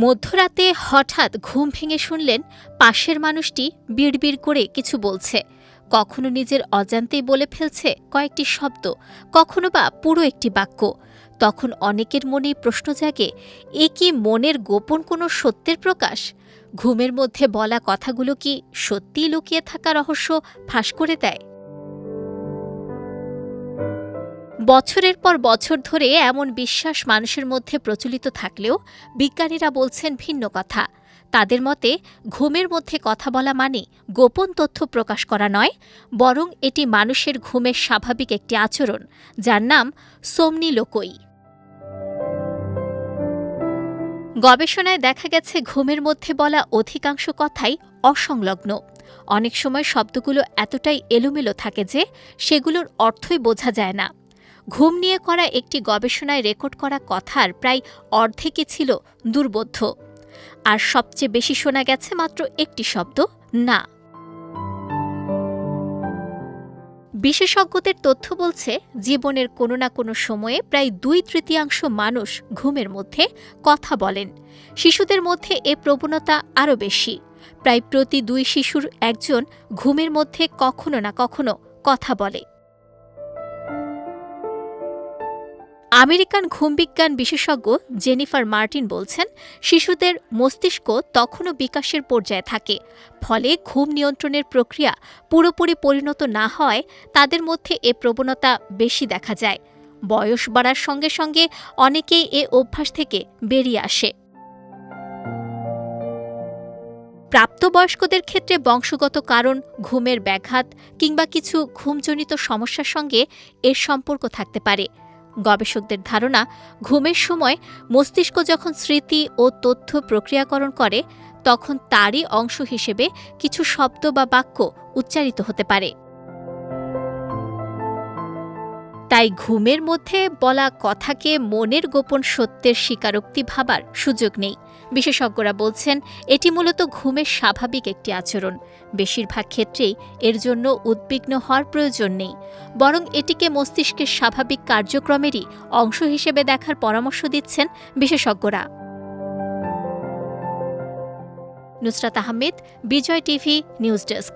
মধ্যরাতে হঠাৎ ঘুম ভেঙে শুনলেন পাশের মানুষটি বিড়বিড় করে কিছু বলছে। কখনো নিজের অজান্তেই বলে ফেলছে কয়েকটি শব্দ, কখনো বা পুরো একটি বাক্য। তখন অনেকের মনেই প্রশ্ন জাগে, এ কি মনের গোপন কোনো সত্যের প্রকাশ? ঘুমের মধ্যে বলা কথাগুলো কি সত্যিই লুকিয়ে থাকা রহস্য ফাঁস করে দেয়? বছরের পর বছর ধরে এমন বিশ্বাস মানুষের মধ্যে প্রচলিত থাকলেও বিজ্ঞানীরা বলছেন ভিন্ন কথা। তাদের মতে ঘুমের মধ্যে কথা বলা মানে গোপন তথ্য প্রকাশ করা নয়, বরং এটি মানুষের ঘুমের স্বাভাবিক একটি আচরণ, যার নাম সোমনিলোকই। গবেষণায় দেখা গেছে ঘুমের মধ্যে বলা অধিকাংশ কথাই অসংলগ্ন। অনেক সময় শব্দগুলো এতটাই এলোমেলো থাকে যে সেগুলোর অর্থই বোঝা যায় না। ঘুম নিয়ে করা একটি গবেষণায় রেকর্ড করা কথার প্রায় অর্ধেকই ছিল দুর্বোধ্য, আর সবচেয়ে বেশি শোনা গেছে মাত্র একটি শব্দ, না। বিশেষজ্ঞদের তথ্য বলছে, জীবনের কোনো না কোনো সময়ে প্রায় 2/3 মানুষ ঘুমের মধ্যে কথা বলেন। শিশুদের মধ্যে এ প্রবণতা আরও বেশি। প্রায় প্রতি 2 শিশুর একজন ঘুমের মধ্যে কখনো না কখনো কথা বলে। আমেরিকান ঘুমবিজ্ঞান বিশেষজ্ঞ জেনিফার মার্টিন বলছেন, শিশুদের মস্তিষ্ক তখনও বিকাশের পর্যায়ে থাকে, ফলে ঘুম নিয়ন্ত্রণের প্রক্রিয়া পুরোপুরি পরিণত না হয় তাদের মধ্যে এ প্রবণতা বেশি দেখা যায়। বয়স বাড়ার সঙ্গে সঙ্গে অনেকেই এ অভ্যাস থেকে বেরিয়ে আসে। প্রাপ্তবয়স্কদের ক্ষেত্রে বংশগত কারণ, ঘুমের ব্যাঘাত কিংবা কিছু ঘুমজনিত সমস্যার সঙ্গে এর সম্পর্ক থাকতে পারে। গবেষকদের ধারণা, ঘুমের সময় মস্তিষ্ক যখন স্মৃতি ও তথ্য প্রক্রিয়াকরণ করে, তখন তারই অংশ হিসেবে কিছু শব্দ বা বাক্য উচ্চারিত হতে পারে। তাই ঘুমের মধ্যে বলা কথাকে মনের গোপন সত্যের স্বীকারোক্তি ভাবার সুযোগ নেই। বিশেষজ্ঞরা বলছেন, এটি মূলত ঘুমের স্বাভাবিক একটি আচরণ। বেশিরভাগ ক্ষেত্রেই এর জন্য উদ্বিগ্ন হওয়ার প্রয়োজন নেই, বরং এটিকে মস্তিষ্কের স্বাভাবিক কার্যক্রমেরই অংশ হিসেবে দেখার পরামর্শ দিচ্ছেন বিশেষজ্ঞরা। নুসরাত আহমেদ, বিজয় টিভি, নিউজ ডেস্ক।